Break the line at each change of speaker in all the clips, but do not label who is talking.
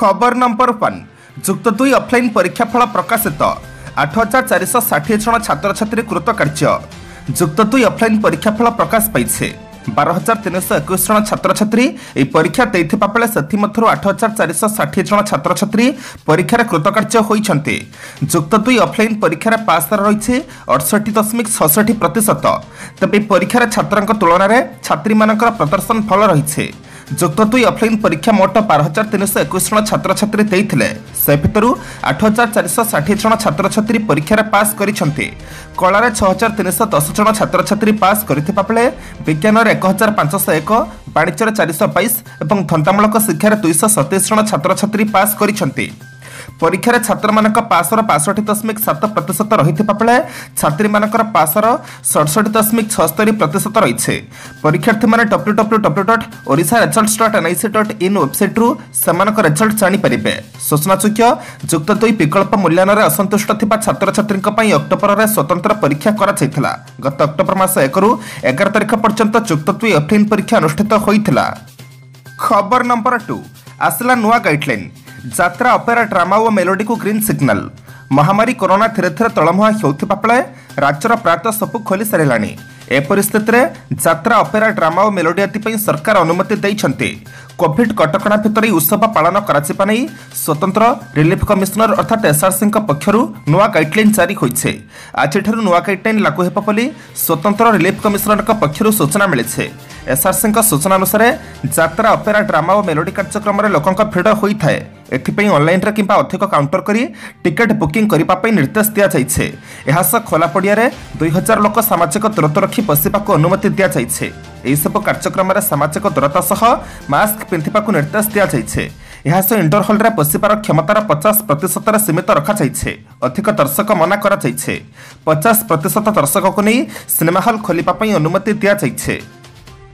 खबर number 1 जुक्त 2 offline परीक्षा फल प्रकाशित 8460 जन छात्र छात्री कृत कार्य। जुक्त 2 ऑफलाइन परीक्षा फल प्रकाश पाइछे 12321 जन छात्र छात्री ए परीक्षा देथिबा बेले सेथि मथुर 8460 जन छात्र छात्री परीक्षा कृत कार्य होइछन्ते। जुक्त 2 ऑफलाइन परीक्षा पास दर रहिछे 68.66%। तबे परीक्षा छात्रक तुलन में छात्री मानकर प्रदर्शन फल रहिछे। जुक्त 2 ऑफलाइन परीक्षा मोट 12321 जन छात्र छात्री देइथिले से भितरु 8460 जन छात्र छात्री परीक्षा पास करिसन्ते। कला 6310 जन छात्र छात्री पास करिथिबा बेले विज्ञान 1501 वाणिज्य 422 एवं धंदामूलक शिक्षा 227 जन छात्र छात्री पास करिसन्ते। परीक्षा छात्र मानक पासर 65.7% रहिथिबा बेले छात्री मानकर पासर 67.76% रहिछे। परीक्षार्थी माने www.orissa-results.nic.in वेबसाइट रु समानक रिजल्ट जानि परिबे। सूचनाचोग्य जुक्त 2 विकल्प मूल्यांकन रे असंतुष्ट थिबा छात्र छात्रीक पई अक्टोबर रे स्वतंत्र परीक्षा करा जायथिला। गत अक्टोबर मास 1 रु 11 तारिख पर्यंत जुक्त 2 ऑफलाइन परीक्षा अनुष्ठित होइथिला। खबर नंबर 2 आसला नुआ गाइडलाइन यात्रा अपेरा ड्रामा और मेलोडी को ग्रीन सिग्नल। महामारी कोरोना धीरे धीरे तलमुहा होता बेले राज्यर प्रायतः सबू खोली सारे। ए परिस्थिति में यात्रा अपेरा ड्रामा और मेलोडी आदि सरकार अनुमति देइछन्ते। कोविड कटकणा भितर उत्सव पालन कराजिबा नै स्वतंत्र रिलीफ कमिशनर अर्थात एसआरसी पक्षरु नुआ गाइडलाइन जारी होइछे। आज नुआ गाइडलाइन लागू हेबा बोली स्वतंत्र रिलीफ कमिशनर पक्षरु सूचना मिलिछे। एसआरसी सूचना अनुसार यात्रा अपेरा ड्रामा और मेलोडी कार्यक्रम में लोकों भिड़ होता है। एथिपाई ऑनलाइन रे किंबा अधिक काउंटर करी टिकेट बुकिंग करबा पई निर्देश दिया जाइछे। एहा स खोला पड़िया रे 2000 लोक सामाजिक दूरत्व रखी बसिबाको अनुमति दिया जाइछे। एही सब कार्यक्रम रे सामाजिक दूरता सह मास्क पिंधिबाको निर्देश दिया जाइछे। एहा स इंडोर हॉल रे बसिबार क्षमतार 50% रे सीमित रखा जाइछे। अधिक दर्शक मना करा जाइछे। 50% दर्शक को नै सिनेमा हॉल खोलिबा पई अनुमति दिया जाइछे।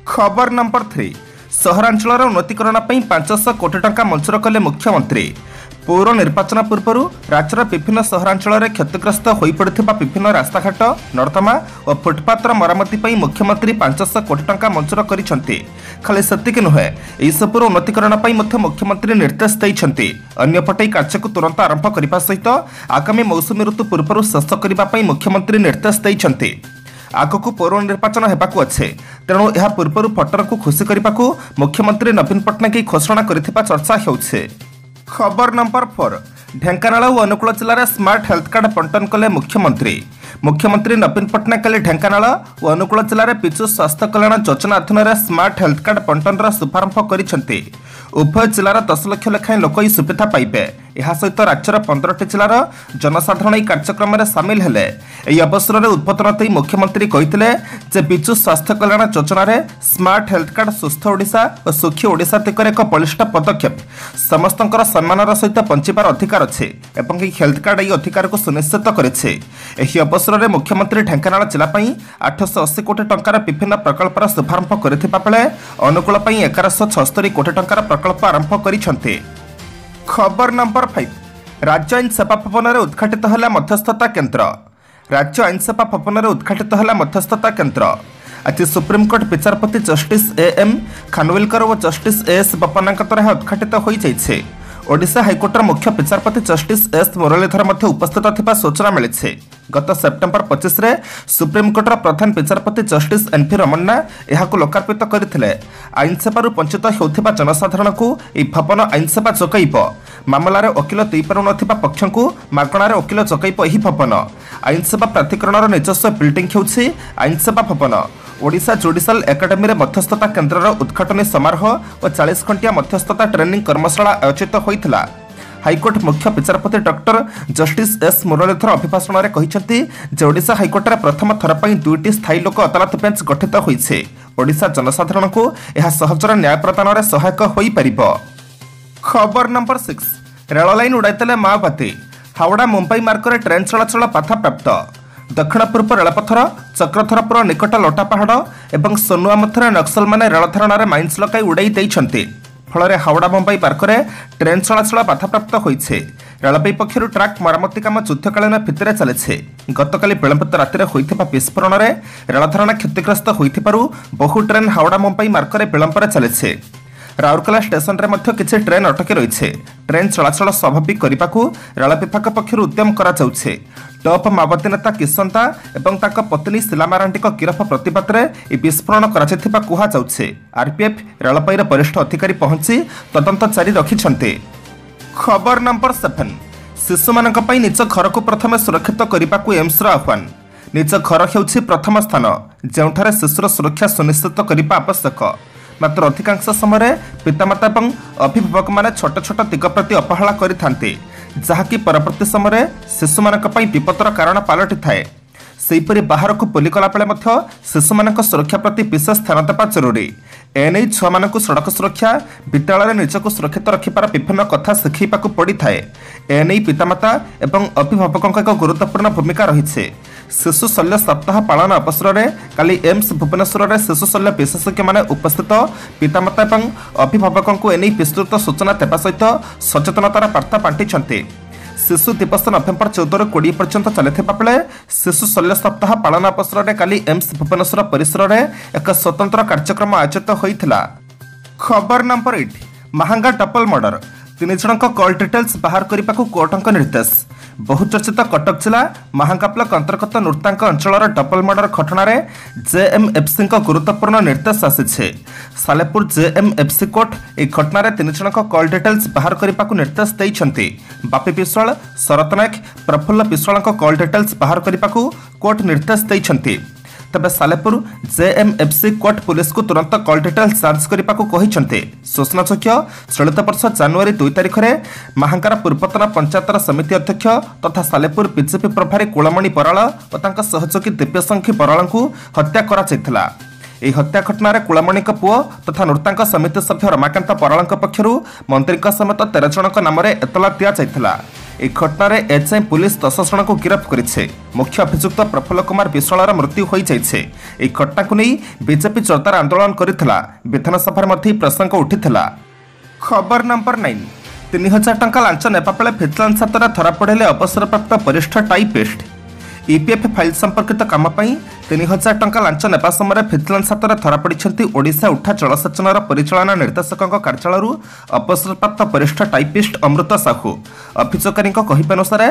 खबर नंबर 3 सहरांचल उन्नतीकरण 500 कोटी टंका मंजूर कले मुख्यमंत्री। पौर निर्वाचन पूर्व राज्यर विभिन्न सहरांचल क्षतिग्रस्त हो पड़ा विभिन्न रास्ताघाट नर्दमा और फुटपाथर मरामती मुख्यमंत्री 500 कोटी टंका मंजूर करिसेंती। खाली सेतिक नुहे सबूर उन्नतीकरण मुख्यमंत्री निर्देश देइछन्ती। अन्यपटे कार्य को तुरंत आरंभ करने सहित आगामी मौसुमी ऋतु पूर्व शेष करने मुख्यमंत्री निर्देश देइछन्ती। आगकू पौर निर्वाचन हेबाकू अच्छे तेणु यह पूर्व भोटर को खुशी करने को मुख्यमंत्री नवीन पट्टनायक घोषणा करथिबा चर्चा हेउछे। खबर नंबर 4 ढेंकानाल और अनुकूल जिले में स्मार्ट हेल्थ कार्ड बंटन कले मुख्यमंत्री। मुख्यमंत्री नवीन पट्टनायक कल ढेंकानाल और अनुकूल जिले में विजु स्वास्थ्य कल्याण योजना अधीन स्मार्ट हेल्थ कार्ड बंटन शुभारंभ करिसेंती। उभय जिलार 10 लाख लेखाएं लोक यह सुविधा पाइबे। यह सहित राज्यर 15टी जिलार जनसाधारण यह कार्यक्रम में सामिल हेले। यह अवसर में उद्बोधन देई मुख्यमंत्री कहिथिले जे विजु स्वास्थ्य कल्याण योजना रे स्मार्ट हेल्थ कार्ड सुस्थ ओडिशा और सुखी ओडिशा दिगरे एक बलिष्ठ पदक्षेप। समस्तंकर सम्मानर सहित बंचिबार अधिकार अच्छे एवं हेल्थ कार्ड यह अधिकार को सुनिश्चित करेছে। यह अवसर में मुख्यमंत्री ढेंकानाल जिला 880 कोटी टंकार विभिन्न प्रकल्पर शुभारंभ करथिबा बेले अनुकूल 1176 कोटी टंकार प्रकल्प आरंभ करिसेंती। खबर नंबर 5 राज्य आईन सेवा भवन में उद्घाटित है मध्यस्थता केन्द्र। राज्य आईन सेवा भवन में उद्घाटित है मध्यस्थता केन्द्र। आज सुप्रीमकोर्ट विचारपति जस्टिस एएम खानविलकर और जस्टिस एएस बोपन्ना द्वारा उद्घाटित हो जाइछे। ओडिशा हाइकोर्टर मुख्य विचारपति जस्टिस एस मुरलीधर उपस्थित थिबा सूचना मिली। गत सेप्टेम्बर 25 रे सुप्रीमकोर्टर प्रधान विचारपति जस्टिस एनपी रमन्ना यहां लोकार्पित करथिले। आईन सेवारू वंचित होउथिबा जनसाधारण को यह भवन आईन सेवा जोगाइब। मामलार वकिल दे पारुनथिबा पक्ष को मागणार वकिल जोगाइब। यह भवन आईन सेवा प्राधिकरणर निजस्व बिल्डिंग हेउछि आईन सेवा भवन। ओडिशा जुडिशियल एकाडेमी रे मध्यस्थता केन्द्रर उद्घाटन समारोह और 40 घंटिया मध्यस्थता ट्रेनिंग कर्मशाला आयोजित होइथिला। हाइकोर्ट मुख्य विचारपति डॉक्टर जस्टिस एस मुरलीधर अभिभाषण में कहते जे ओडिशा हाइकोर्ट में प्रथम थर पर 2टी स्थायी लोक अदालत बेंच गठित होइछे। ओडिशा जनसाधारण को यह सहजर न्याय प्रदान में सहायक होई परिबो। खबर नंबर 6 रेल लाइन उड़ाइले माओवादी। हावड़ा मुंबई मार्ग में ट्रेन चलाचल बाधाप्राप्त। दक्षिण पूर्व रेलपथर चक्रधरपुर निकट लोटापहाड़ और सोनुआ मध्य नक्सल मैंने रेल धारण माइन्स लगाई उड़ाई देइछन्ते। फल हावड़ा मुंबई मार्ग में ट्रेन चलाचल बाधाप्राप्त होइछे। रेलवे पक्षर ट्राक मरामती काम युद्धकालीन भित्तिरे चलिछे। गतकाली विलंबित राति होइथिबा विस्फोरण में रेल धारण क्षतिग्रस्त होइथिबारु बहु ट्रेन हावड़ा मुंबई मार्ग में विलंबर चलिछे। राउरकेला स्टेशन रे मध्य किछि ट्रेन अटकी रही ट्रेन चलाचल स्वाभाविक करने को रेल विभाग पक्षर उद्यम करा टॉप माओवादी नेता किशनता एवं ताका पत्नी शिला मारांडी गिरफ प्रतिबाद में विस्फोरण कहुए। आरपीएफ रेलपाईर वरिष्ठ अधिकारी पहुंची तदंत जारी रखिछन्ते। खबर नंबर 7 शिशु मानक पई निज घर को प्रथम सुरक्षित करने को एम्स आह्वान। निज घर हेउछि प्रथम स्थान जेउठारे शिशुर सुरक्षा सुनिश्चित करने आवश्यक। मात्र अधिकांश समय पितामाता और अभिभावक माने छोट छोट दिग प्रति अपहेला करिथान्ते जहाँकि परवर्ती समय शिशु मानक पई विपदर कारण पलटि थाए। सेहीपरि बाहर को बुली गला बेले मध्य शिशु मानक सुरक्षा प्रति विशेष ध्यान देवा जरूरी। एने छुआ मानक सड़क सुरक्षा विद्यालय निजक सुरक्षित रखिपार विभिन्न कथा शिखैबाकू पड़ी थाए। एने पितामाता एवं अभिभावकों एक गुरुत्वपूर्ण भूमिका रही। शिशु शल्य सप्ताह पालन अवसर में काली एम्स भुवनेश्वर में शिशु शल्य विशेषज्ञ माने उपस्थित पितामाता एवं अभिभावकों को एने विस्तृत सूचना देवा सहित सचेतनतार बार्ता बांटी। शिशु दिवस नवेम्बर 14 ରୁ 20 पर्यंत चलता बेले शिशु शल्य सप्ताह पालन अवसर में काली एम्स भुवनेश्वर परिसर में एक स्वतंत्र कार्यक्रम आयोजित होता। खबर नंबर 8 महंगा डबल मर्डर 3 जनक कॉल डिटेल्स बाहर करने को कोर्टक निर्देश। बहुचर्चित कटक जिला महंगा ब्लॉक अंतर्गत नूर्तांक अंचल डबल मर्डर घटना जेएमएफसी गुरुत्वपूर्ण निर्देश आसी। सालेपुर जेएमएफसी कोर्ट एक घटना 3 जनक कॉल डिटेल्स बाहर करने को निर्देश देइछन्ति। बापी विश्वाल शरत नायक प्रफुल्ल विश्वाल कॉल डिटेल्स बाहर करने को कोर्ट निर्देश देइछन्ति। तबे सालेपुर जेएमएफसी कोर्ट पुलिस को तुरंत कॉल डिटेल्स जांच करने को कहिछन्ते। सूचनायोग्य चलित वर्ष जनवरी 2 तारिख में महांगार पूर्वतन पंचायतर समिति अध्यक्ष तथा सालेपुर बीजेपी प्रभारी कुलमणि बराल और तांका सहयोगी दिव्यसंखी बराल को हत्या करा जायतिला। ଏହି ହତ୍ୟା ଘଟଣାରେ କୁଳମଣିଙ୍କ ପୁଅ ତଥା ନୃତାଙ୍କ ସମିତି ସଭ୍ୟ ରମାକାନ୍ତ ବରାଳଙ୍କ ପକ୍ଷରୁ ମନ୍ତ୍ରୀଙ୍କ ସମେତ 13 ଜଣଙ୍କ ନାମରେ ଏତଲା ଦିଆଯାଇଥିଲା। ଏହି ଘଟଣାରେ ଏଯାଏଁ ପୁଲିସ 10 ଜଣଙ୍କୁ ଗିରଫ କରିଛି। ମୁଖ୍ୟ ଅଭିଯୁକ୍ତ ପ୍ରଫୁଲ୍ଲ କୁମାର ବିଶ୍ୱାଳର ମୃତ୍ୟୁ ହୋଇଯାଇଛି। ଏହି ଘଟଣାକୁ ନେଇ ବିଜେପି ଜୋରଦାର ଆନ୍ଦୋଳନ କରିଥିଲା। ବିଧାନସଭାରେ ମଧ୍ୟ ପ୍ରସଙ୍ଗ ଉଠିଥିଲା। ଖବର ନମ୍ବର 9 3000 ଟଙ୍କା ଲାଞ୍ଚ ନେବା ବେଳେ ଭିଜିଲାନ୍ସ ହାତରେ ଧରାପଡ଼ିଲେ ଅବସରପ୍ରାପ୍ତ ବରିଷ୍ଠ ଟାଇପିଷ୍ଟ। ईपीएफ फाइल संपर्कित काम 3000 टंका लांच नेबा समय भिजिलान्स हाथ में धरापड़ी ओडिशा उठा जलसेचन परिचालना निर्देशकों कार्यालय अवसरप्राप्त वरिष्ठ टाइपिस्ट अमृत साहू। अभियोगकारी कहवानुसार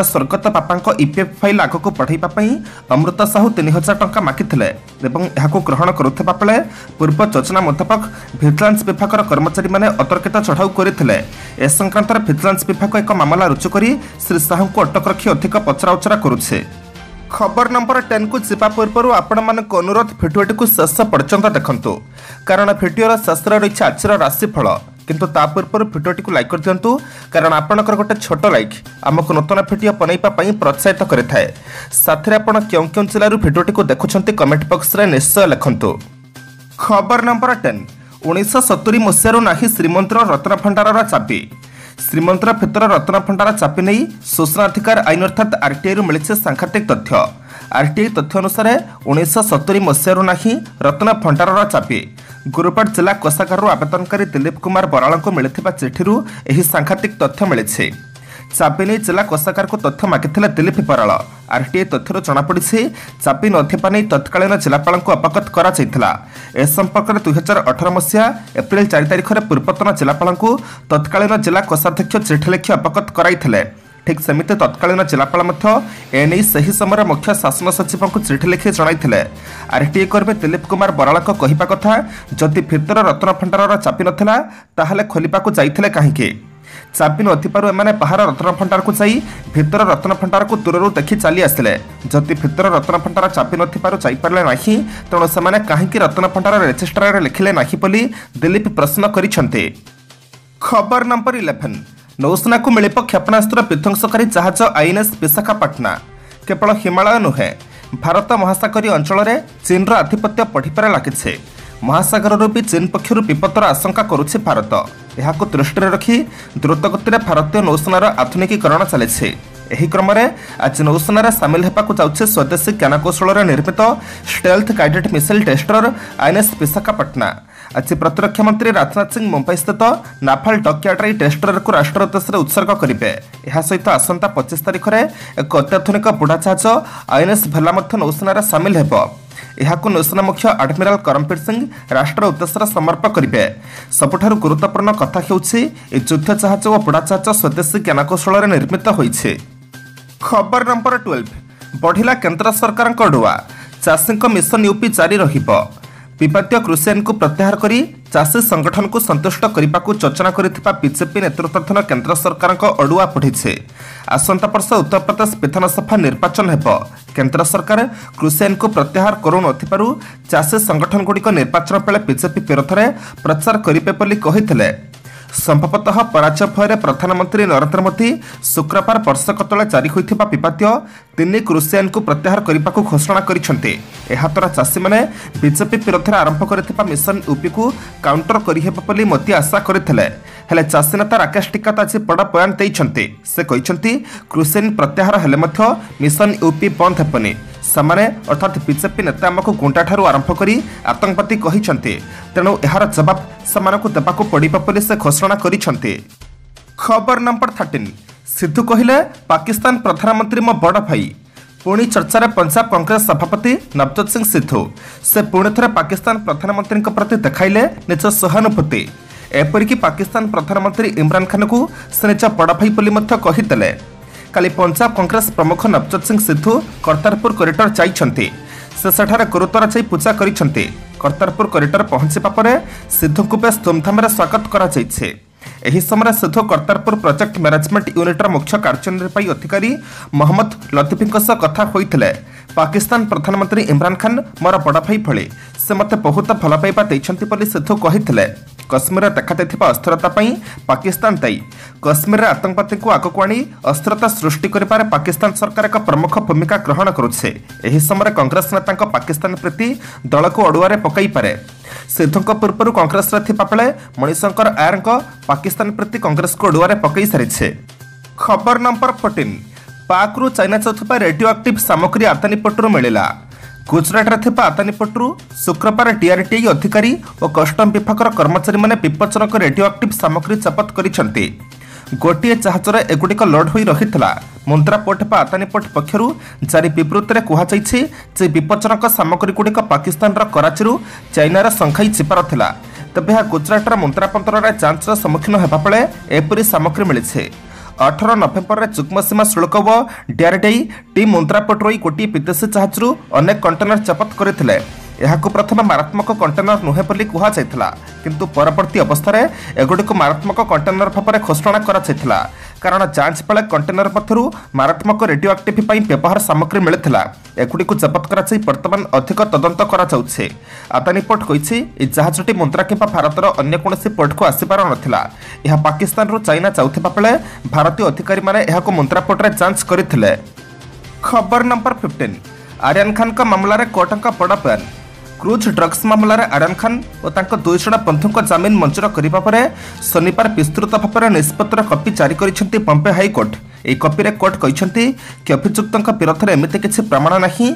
स्वर्गत बापा ईपीएफ फाइल आग को पढ़ाई अमृत साहू 3000 टंका मागिथिले एवं यहां ग्रहण करुवा बेले पूर्व योजना मुताबक भिजिलान्स विभाग कर्मचारी माने अतर्कित चढ़ाऊ करथिले। ए संक्रांत भिजिलान्स विभाग एक मामला रुजु करी श्री साहू को अटक रखी अधिक पचराउचरा करुछे। खबर नंबर 10 को जीवा पूर्व आपण मानक अनुरोध भिडियोटी को शेष पर्यंत देखंतु कारण भिडियोर शेष रही आज राशिफल किंतु ता पूर्व भिडियोटी को लाइक कर दियंतु कारण आपणकर गोटे छोट लाइक आमको नूतन भिडियो बनैबा पई प्रोत्साहित करिथाए। साथरे आपण क्यों क्यों जिल्लारू भिडियोटी को देखुछंती कमेंट बॉक्स रे निश्चय लिखंतु। खबर नंबर 10 1970 मसीहारू नाही श्रीमंदिर रत्न भंडारर चाबी। श्रीमंदिर भितर रत्न भंडार चापी नहीं सूचना अधिकार आईन अर्थात आरटीआई मिली सांघातिक तथ्य। आरटीआई तथ्य अनुसार 1970 मसीहारू नाही रत्न भंडारर चापी। गुरुपाट जिला कोषागार आवेदनकारी दिलीप कुमार बराल को मिलता चिठिरू यह सांघातिक तथ्य मिली। चाबी नहीं जिला कोषागार को तथ्य मागिथिले दिलीप बराल। आरटीआई तथ्यरू जनापड़ी चाबी नथिबा नहीं तत्कालीन जिलापाल को अवगत करा जायतिला। ए संपर्क में 2018 मसीहा एप्रिल 4 तारिख में पूर्वतन जिलापाल को तत्कालीन जिला कोषाध्यक्ष चिठी लिखि अवगत कराइथिले। ठीक सेमिति तत्कालीन जिलापाल एने सही समय मुख्य शासन सचिव को चिठी लिखि जणाइथिले। आरटीआई कर्मी दिलीप कुमार बराल कहवा कथा जदि भितर रत्न भंडारर चाबी नथिला ताहाले खोलिबाकू जाइथिले काहेकि। चाबी नथिबारु एमाने बाहर रत्न भंडार को जाई भितर रत्न भंडार को दूररू देखि चली आसिले। जदि भितर रत्न भंडार चाबी नथिबारु जाई पारले नाही तेणु सेमाने काहेकि रत्न भंडार रजिस्टर रे लिखिले नाही बोली दिलीप प्रश्न करिसंते। खबर नंबर 11 नौसेना को मिलिप क्षेपणास्त्र विध्वंसकारी जहाज आईएनएस विशाखापट्टना। केवल हिमालय नुहे भारत महासागरीय अंचल में चीन आधिपत्य बढ़िबार लगिছে। महासागर भी चीन पक्षर विपदर आशंका करुछि भारत। यहां दृष्टि रखी द्रुतगति भारतीय नौसेनार आधुनिकीकरण चली। एही क्रम में आज नौसेना सामिल होगा जाउछे स्वदेशी ज्ञानकौशल निर्मित stealth guided missile destroyer INS Visakhapatnam. आज प्रतिरक्षा मंत्री राजनाथ सिंह मुंबई स्थित नाफाल डकयार्ड टेस्टर को राष्ट्र उद्देश्य उत्सर्ग करेंगे। यह सहित आसंता 25 तारिख में एक अत्याधुनिक बुढ़ा जहाज आईएनएस भेला नौसेना सामिल हो। ଏହାକୁ ନୌସେନା ମୁଖ୍ୟ ଆଡମିରାଲ କରମବୀର ସିଂ ରାଷ୍ଟ୍ର ଉଦ୍ଦେଶ୍ୟରେ ସମର୍ପଣ କରିବେ। ସବୁଠାରୁ ଗୁରୁତ୍ୱପୂର୍ଣ୍ଣ କଥା ହେଉଛି ଏହି ଯୁଦ୍ଧ ଜାହାଜ ଓ ବୁଡ଼ା ଜାହାଜ ସ୍ୱଦେଶୀ ଜ୍ଞାନକୌଶଳରେ ନିର୍ମିତ ହୋଇଛି। ଖବର ନମ୍ବର 12 ବଢ଼ିଲା କେନ୍ଦ୍ର ସରକାରଙ୍କ ଅଡୁଆ, ଚାଷୀଙ୍କ ମିଶନ ୟୁପି ଜାରି ରହିବ। ବିବାଦୀୟ କୃଷି ଆଇନକୁ ପ୍ରତ୍ୟାହାର କରି ଚାଷୀ ସଂଗଠନକୁ ସନ୍ତୁଷ୍ଟ କରିବାକୁ ଯୋଜନା କରିଥିବା ବିଜେପି ନେତୃତ୍ୱାଧୀନ କେନ୍ଦ୍ର ସରକାରଙ୍କ ଅଡୁଆ ବଢ଼ିଛି। ଆସନ୍ତା ବର୍ଷ ଉତ୍ତରପ୍ରଦେଶ ବିଧାନସଭା ନିର୍ବାଚନ ହେବ। କେନ୍ଦ୍ର ସରକାର କୃଷି ଆଇନକୁ ପ୍ରତ୍ୟାହାର କରୁନଥିବାରୁ ଚାଷୀ ସଂଗଠନଗୁଡ଼ିକ ନିର୍ବାଚନ ବେଳେ ବିଜେପି ବିରୋଧରେ ପ୍ରଚାର କରିବେ ବୋଲି କହିଥିଲେ। ସମ୍ଭବତଃ ପରାଜୟ ଭୟରେ ପ୍ରଧାନମନ୍ତ୍ରୀ ନରେନ୍ଦ୍ର ମୋଦି ଶୁକ୍ରବାର ବର୍ଷକ ତଳେ ଜାରି ହୋଇଥିବା ବିବାଦୀୟ 3 କୃଷି ଆଇନକୁ ପ୍ରତ୍ୟାହାର କରିବାକୁ ଘୋଷଣା କରିଛନ୍ତି। ଏହାଦ୍ୱାରା ଚାଷୀମାନେ ବିଜେପି ବିରୋଧରେ ଆରମ୍ଭ କରିଥିବା ମିଶନ ୟୁପିକୁ କାଉଣ୍ଟର କରିହେବ ବୋଲି ମୋଦି ଆଶା କରିଥିଲେ। ହେଲେ ଚାଷୀ ନେତା ରାକେଶ ଟିକାୟତ ଆଜି ବଡ଼ ବୟାନ ଦେଇଛନ୍ତି। ସେ କହିଛନ୍ତି କୃଷି ଆଇନ ପ୍ରତ୍ୟାହାର ହେଲେ ମଧ୍ୟ ମିଶନ ୟୁପି ବନ୍ଦ ହେବନି। ସେମାନେ ଅର୍ଥାତ୍ ବିଜେପି ନେତା ଆମକୁ ଗୁଣ୍ଡାଠାରୁ ଆରମ୍ଭ କରି ଆତଙ୍କବାଦୀ କହିଛନ୍ତି, ତେଣୁ ଏହାର ଜବାବ ସେମାନଙ୍କୁ ଦେବାକୁ ପଡ଼ିବ ବୋଲି ସେ ଘୋଷଣା କରିଛନ୍ତି। ଖବର ନମ୍ବର 13 ସିଦ୍ଧୁ କହିଲେ ପାକିସ୍ତାନ ପ୍ରଧାନମନ୍ତ୍ରୀ ମୋ ବଡ଼ ଭାଇ। ପୁଣି ଚର୍ଚ୍ଚାରେ ପଞ୍ଜାବ କଂଗ୍ରେସ ସଭାପତି ନବଜୋତ ସିଂ ସିଦ୍ଧୁ। ସେ ପୁଣି ଥରେ ପାକିସ୍ତାନ ପ୍ରଧାନମନ୍ତ୍ରୀଙ୍କ ପ୍ରତି ଦେଖାଇଲେ ନିଜ ସହାନୁଭୂତି। ଏପରିକି ପାକିସ୍ତାନ ପ୍ରଧାନମନ୍ତ୍ରୀ ଇମ୍ରାନ ଖାନଙ୍କୁ ସେ ନିଜ ବଡ଼ ଭାଇ ବୋଲି ମଧ୍ୟ କହିଥିଲେ। କାଲି ପଞ୍ଜାବ କଂଗ୍ରେସ ପ୍ରମୁଖ ନବଜୋତ ସିଂ ସିଦ୍ଧୁ କର୍ତ୍ତାରପୁର କରିଡର ଯାଇଛନ୍ତି। ସେ ସେଠାରେ ଗୁରୁଦ୍ୱାର ଯାଇ ପୂଜା କରିଛନ୍ତି। କର୍ତ୍ତାରପୁର କରିଡର ପହଞ୍ଚିବା ପରେ ସିଦ୍ଧୁଙ୍କୁ ବେଶ ଧୁମଧାମରେ ସ୍ୱାଗତ କରାଯାଇଛି। ଏହି ସମୟରେ ସିଦ୍ଧୁ କର୍ତ୍ତାରପୁର ପ୍ରୋଜେକ୍ଟ ମ୍ୟାନେଜମେଣ୍ଟ ୟୁନିଟ୍ର ମୁଖ୍ୟ କାର୍ଯ୍ୟନିର୍ବାହୀ ଅଧିକାରୀ ମହମ୍ମଦ ଲତିଫଙ୍କ ସହ କଥା ହୋଇଥିଲେ। ପାକିସ୍ତାନ ପ୍ରଧାନମନ୍ତ୍ରୀ ଇମ୍ରାନ ଖାନ ମୋର ବଡ଼ ଭାଇ ଭଳି, ସେ ମୋତେ ବହୁତ ଭଲ ପାଇବା ଦେଇଛନ୍ତି ବୋଲି ସିଦ୍ଧୁ କହିଥିଲେ। କାଶ୍ମୀରରେ ଦେଖାଦେଇଥିବା ଅସ୍ଥିରତା ପାଇଁ ପାକିସ୍ତାନ ଦାୟୀ। କାଶ୍ମୀରରେ ଆତଙ୍କବାଦୀଙ୍କୁ ଆଗକୁ ଆଣି ଅସ୍ଥିରତା ସୃଷ୍ଟି କରିବାରେ ପାକିସ୍ତାନ ସରକାର ଏକ ପ୍ରମୁଖ ଭୂମିକା ଗ୍ରହଣ କରୁଛି। ଏହି ସମୟରେ କଂଗ୍ରେସ ନେତାଙ୍କ ପାକିସ୍ତାନ ପ୍ରୀତି ଦଳକୁ ଅଡୁଆରେ ପକାଇପାରେ। ସିଦ୍ଧୁଙ୍କ ପୂର୍ବରୁ କଂଗ୍ରେସରେ ଥିବା ବେଳେ ମଣିଶଙ୍କର ଆୟରଙ୍କ ପାକିସ୍ତାନ ପ୍ରତି କଂଗ୍ରେସକୁ ଅଡୁଆରେ ପକାଇ ସାରିଛି। ଖବର ନମ୍ବର 14 ପାକ୍ରୁ ଚାଇନା ଯାଉଥିବା ରେଡିଓ ଆକ୍ଟିଭ୍ ସାମଗ୍ରୀ ଆଦାନୀପଟରୁ ମିଳିଲା। ଗୁଜରାଟରେ ଥିବା ଆଦାନୀପଟରୁ ଶୁକ୍ରବାର ଡିଆରଟିଆଇ ଅଧିକାରୀ ଓ କଷ୍ଟମ ବିଭାଗର କର୍ମଚାରୀମାନେ ବିପଜ୍ଜନକ ରେଡିଓ ଆକ୍ଟିଭ୍ ସାମଗ୍ରୀ ଜବତ କରିଛନ୍ତି। ଗୋଟିଏ ଜାହାଜରେ ଏଗୁଡ଼ିକ ଲୋଡ୍ ହୋଇ ରହିଥିଲା। ମୁନ୍ଦ୍ରା ପୋର୍ଟ ବା ଆଦାନୀ ପୋର୍ଟ ପକ୍ଷରୁ ଜାରି ବିବୃତ୍ତିରେ କୁହାଯାଇଛି ଯେ ବିପଜ୍ଜନକ ସାମଗ୍ରୀଗୁଡ଼ିକ ପାକିସ୍ତାନର କରାଚିରୁ ଚାଇନାର ସଂଘାଇ ଯିବାର ଥିଲା। ତେବେ ଏହା ଗୁଜରାଟର ମୁନ୍ଦ୍ରା ବନ୍ଦରରେ ଯାଞ୍ଚର ସମ୍ମୁଖୀନ ହେବା ବେଳେ ଏପରି ସାମଗ୍ରୀ ମିଳିଛି। 18 ନଭେମ୍ବରରେ ଯୁଗ୍ମ ସୀମା ଶୁଳ୍କ ଓ ଡିଆରଟିଆଇ ଟିମ୍ ମୁନ୍ଦ୍ରା ପୋର୍ଟରୁ ଗୋଟିଏ ବିଦେଶୀ ଜାହାଜରୁ ଅନେକ କଣ୍ଟେନର ଜବତ କରିଥିଲେ। ଏହାକୁ ପ୍ରଥମେ ମାରାତ୍ମକ କଣ୍ଟେନର ନୁହେଁ ବୋଲି କୁହାଯାଇଥିଲା, କିନ୍ତୁ ପରବର୍ତ୍ତୀ ଅବସ୍ଥାରେ ଏଗୁଡ଼ିକୁ ମାରାତ୍ମକ କଣ୍ଟେନର ଭାବରେ ଘୋଷଣା କରାଯାଇଥିଲା, କାରଣ ଯାଞ୍ଚ ବେଳେ କଣ୍ଟେନର ମଧ୍ୟରୁ ମାରାତ୍ମକ ରେଡିଓ ଆକ୍ଟିଭ୍ ପାଇଁ ବ୍ୟବହାର ସାମଗ୍ରୀ ମିଳିଥିଲା। ଏଗୁଡ଼ିକୁ ଜବତ କରାଯାଇ ବର୍ତ୍ତମାନ ଅଧିକ ତଦନ୍ତ କରାଯାଉଛି। ଆଦାନୀ ପୋର୍ଟ କହିଛି ଏହି ଜାହାଜଟି ମୁନ୍ଦ୍ରା କିମ୍ବା ଭାରତର ଅନ୍ୟ କୌଣସି ପୋର୍ଟକୁ ଆସିବାର ନଥିଲା। ଏହା ପାକିସ୍ତାନରୁ ଚାଇନା ଯାଉଥିବା ବେଳେ ଭାରତୀୟ ଅଧିକାରୀମାନେ ଏହାକୁ ମୁନ୍ଦ୍ରା ପୋର୍ଟରେ ଯାଞ୍ଚ କରିଥିଲେ। ଖବର ନମ୍ବର 15 ଆର୍ୟାନ ଖାନଙ୍କ ମାମଲାରେ କୋର୍ଟଙ୍କ ବଡ଼ ବୟାନ। କ୍ରୁଜ୍ ଡ୍ରଗ୍ସ ମାମଲାରେ ଆର୍ୟାନ ଖାନ ଓ ତାଙ୍କ 2 ଜଣ ବନ୍ଧୁଙ୍କ ଜାମିନ ମଞ୍ଜୁର କରିବା ପରେ ଶନିବାର ବିସ୍ତୃତ ଭାବରେ ନିଷ୍ପତ୍ତିର କପି ଜାରି କରିଛନ୍ତି ବମ୍ବେ ହାଇକୋର୍ଟ। ଏହି କପିରେ କୋର୍ଟ କହିଛନ୍ତି କି ଅଭିଯୁକ୍ତଙ୍କ ବିରୋଧରେ ଏମିତି କିଛି ପ୍ରମାଣ ନାହିଁ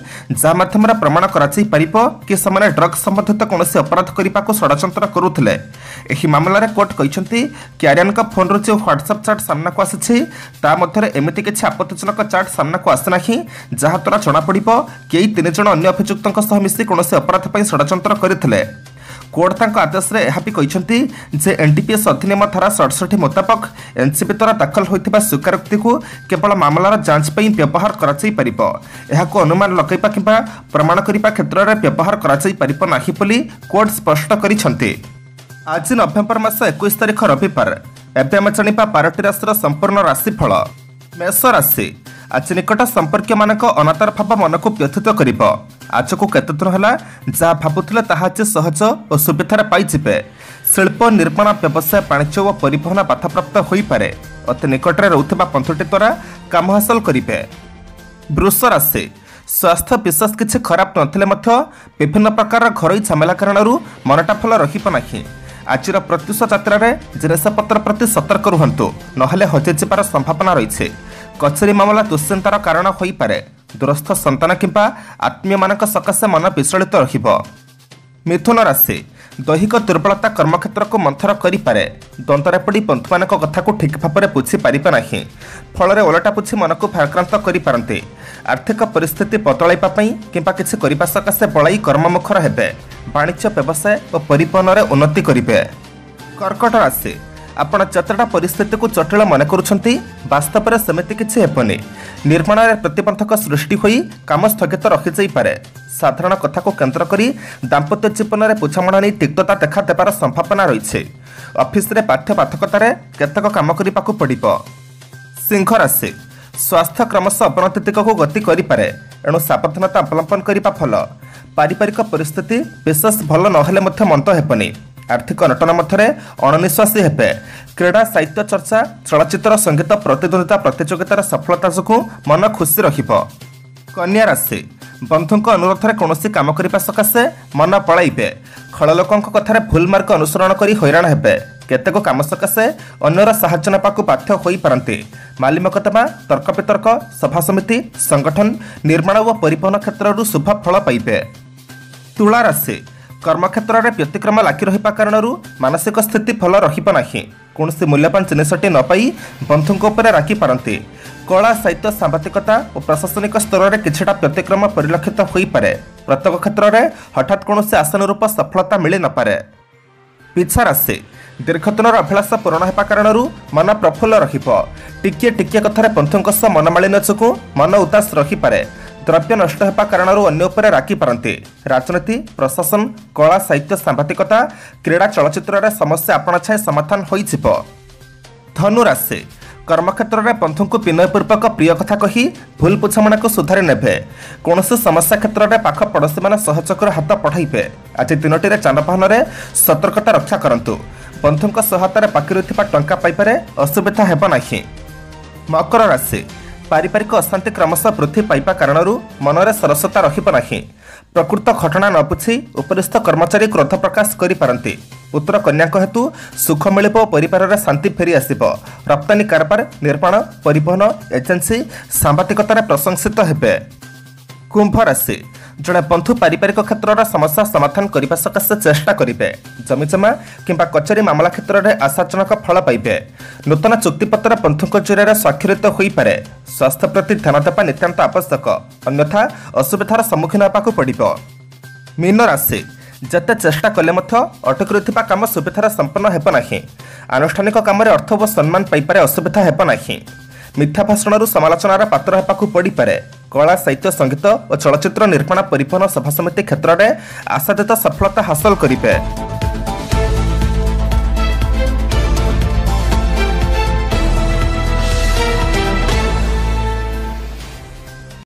ଯାହା ମାଧ୍ୟମରେ ପ୍ରମାଣ କରାଯାଇପାରିବ କି ସେମାନେ ଡ୍ରଗ୍ସ ସମ୍ବନ୍ଧିତ କୌଣସି ଅପରାଧ କରିବାକୁ ଷଡ଼ଯନ୍ତ୍ର କରୁଥିଲେ। ଏହି ମାମଲାରେ କୋର୍ଟ କହିଛନ୍ତି କି ଆର୍ୟାନଙ୍କ ଫୋନ୍ରୁ ଯେଉଁ ହ୍ୱାଟ୍ସଆପ୍ ଚାଟ୍ ସାମ୍ନାକୁ ଆସିଛି ତା ମଧ୍ୟରେ ଏମିତି କିଛି ଆପତ୍ତିଜନକ ଚାଟ୍ ସାମ୍ନାକୁ ଆସିନାହିଁ ଯାହାଦ୍ୱାରା ଜଣାପଡ଼ିବ କି ଏହି 3 ଜଣ ଅନ୍ୟ ଅଭିଯୁକ୍ତଙ୍କ ସହ ମିଶି କୌଣସି ଅପରାଧ ପାଇଁ ଷଡ଼ଯନ୍ତ୍ର କରିଥିଲେ। କୋର୍ଟ ତାଙ୍କ ଆଦେଶରେ ଏହା ବି କହିଛନ୍ତି ଯେ ଏନ୍ଡିପିଏସ୍ ଅଧିନିୟମ ଧାରା 67 ମୁତାବକ ଏନ୍ସିବି ଦ୍ୱାରା ଦାଖଲ ହୋଇଥିବା ସ୍ୱୀକାରୋକ୍ତିକୁ କେବଳ ମାମଲାର ଯାଞ୍ଚ ପାଇଁ ବ୍ୟବହାର କରାଯାଇପାରିବ। ଏହାକୁ ଅନୁମାନ ଲଗାଇବା କିମ୍ବା ପ୍ରମାଣ କରିବା କ୍ଷେତ୍ରରେ ବ୍ୟବହାର କରାଯାଇପାରିବ ନାହିଁ ବୋଲି କୋର୍ଟ ସ୍ପଷ୍ଟ କରିଛନ୍ତି। ଆଜି ନଭେମ୍ବର ମାସ 21 ତାରିଖ ରବିବାର। ଏବେ ଆମେ ଜାଣିବା 12ଟି ରାଶିର ସମ୍ପୂର୍ଣ୍ଣ ରାଶିଫଳ। ମେଷ ରାଶି ଆଜି ନିକଟ ସମ୍ପର୍କୀୟମାନଙ୍କ ଅନାଦର ଭାବ ମନକୁ ବ୍ୟଥିତ କରିବ। ଆଜକୁ କେତେ ଦିନ ହେଲା ଯାହା ଭାବୁଥିଲେ ତାହା ଆଜି ସହଜ ଓ ସୁବିଧାରେ ପାଇଯିବେ। ଶିଳ୍ପ ନିର୍ମାଣ ବ୍ୟବସାୟ ବାଣିଜ୍ୟ ଓ ପରିବହନ ବାଧାପ୍ରାପ୍ତ ହୋଇପାରେ। ଅତି ନିକଟରେ ରହୁଥିବା ବନ୍ଧୁଟି ଦ୍ୱାରା କାମ ହାସଲ କରିବେ। ବୃଷ ରାଶି ସ୍ୱାସ୍ଥ୍ୟ ବିଶେଷ କିଛି ଖରାପ ନଥିଲେ ମଧ୍ୟ ବିଭିନ୍ନ ପ୍ରକାରର ଘରୋଇ ଝାମେଲା କାରଣରୁ ମନଟା ଭଲ ରହିବ ନାହିଁ। ଆଜିର ପ୍ରତ୍ୟୁଷ ଯାତ୍ରାରେ ଜିନିଷପତ୍ର ପ୍ରତି ସତର୍କ ରୁହନ୍ତୁ, ନହେଲେ ହଜିଯିବାର ସମ୍ଭାବନା ରହିଛି। କଚେରୀ ମାମଲା ଦୁଶ୍ଚିନ୍ତାର କାରଣ ହୋଇପାରେ। ଦୂରସ୍ଥ ସନ୍ତାନ କିମ୍ବା ଆତ୍ମୀୟମାନଙ୍କ ସକାଶେ ମନ ବିଚଳିତ ରହିବ। ମିଥୁନ ରାଶି दैहिक दुर्बलता कर्मक्षेत्र को मंथर करें द्वंद्वरे पड़ी बंधु मान कथा को ठीक भाव में बुझी पारे ना फल ओलटा बुझी मन को भाराक्रांत करते आर्थिक परिस्थिति बदलवाई कि किसी करने सकाशे बड़ाई कर्ममुखर हेबे वाणिज्य व्यवसाय और परिवहन में उन्नति करेंगे। कर्कट राशि आपण जतटा परिस्थिति को जटिल मन करुछंती वास्तव में सेमती किछि हेबनी निर्माण में प्रतिबंधक सृष्टि होई काम स्थगित रखि जाई पारे साधारण कथा को केंद्र करी दाम्पत्य जीवन में बुझामणा नहीं तिक्तता देखा देवार संभावना रही ऑफिस रे पाठ्यपाठकतार केतक काम करने को पड़िबो। सिंह राशि स्वास्थ्य क्रमशः अवनति दिगक गति करें एणु सावधानता अवलंबन करने फल पारिवारिक परिस्थिति विशेष भल नहेले मंद हेबनी आर्थिक अनटन मध्य अणनिश्वासी हेबे क्रीड़ा साहित्य चर्चा चलचित्र संगीत प्रतिद्वंदिता प्रतियोगितार सफलता जो मन खुशी रहिबो। कन्या राशि बंधुक अनुरोध में कौन काम करने सकाशे मन पलैबे खल लोकों कथार भूल मार्ग अनुसरण कर हैरान हेबे केतेक काम सकाशे अन्यर साहाय्य नाकू बाध्य हो पारती माली मकदमा तर्क वितर्क सभा समिति संगठन निर्माण और परिवहन क्षेत्र शुभ फल पाइबे। तुला राशि कर्मक्षेत्र में व्यतिक्रम लागी रहा कारण मानसिक स्थिति भल रहा कौन मूल्यवान जिनसटी न पाई बंधुओं राखी पारती कला साहित्य सांबादिकता और प्रशासनिक स्तर में किछटा व्यतिक्रम परिलक्षित हो पारे प्रत्येक क्षेत्र में हठात कौन आशानुरूप सफलता मिल न पारे। पिछा राशि दीर्घदिन अभिलाषा पूरण होगा कारण मन प्रफुल्ल टिके टिके कथार बंधुओं सह मनमालिन्य जो मन उदास रहीपे द्रव्य नष्ट होगा कारण अन्य उपरे राखी पारती राजनीति प्रशासन कला साहित्य सांबादिकता क्रीड़ा चलचित्र में समस्या आपण छाए समाधान हो। धनु राशि कर्मक्षेत्र में बंधु को विनयपूर्वक प्रिय कथा कही भूल बुझामणा को सुधारी नेबे कौन समस्या क्षेत्र में पाख पड़ोशी मैंने सहयोगर हाथ बढ़ाइबे आज दिनटी जानवाहन में सतर्कता रक्षा करंतु बंधुओं सहायतार बाकी रही टंका पाइबारे असुविधा हेब नाही। मकर राशि पारिवारिक अशांति क्रमशः वृद्धि पाइबा कारण मनरे सरसता रहिब नाही प्रकृत घटना न बुझी उपरिस्थ कर्मचारी क्रोध प्रकाश करिपारंती पुत्र कन्या हेतु सुख मिलिब और परिवार में शांति फेरी आसिब रप्तानी कारबार निर्माण परिवहन एजेंसी सांबादिकतार प्रशंसित हेबे। कुंभ राशि जड़े बंधु पारिवारिक क्षेत्र समस्या समाधान करने सकाशे चेष्टा करेंगे जमीजमा किंबा कचेरी मामला क्षेत्र में आशाजनक फल पाइबे नूतन चुक्तिपत्र बंधुक जरिए स्वाक्षरित हो पारे स्वास्थ्य प्रति ध्यान देवा नितांत आवश्यक अन्यथा असुविधार सम्मुखीन होगा पड़ो। मीन राशि जते चेष्टा कले अटक रही काम सुविधार संपन्न हेब नाही आनुष्ठानिक काम अर्थ और सम्मान पाइपारे असुविधा हेब नाही मिथ्या भाषण समालोचनार पात्र होगा पड़ पारे कला साहित्य संगीत और चलचित्र निर्माण परिवहन सभा समिति क्षेत्र में आशातीत सफलता हासिल करेंगे।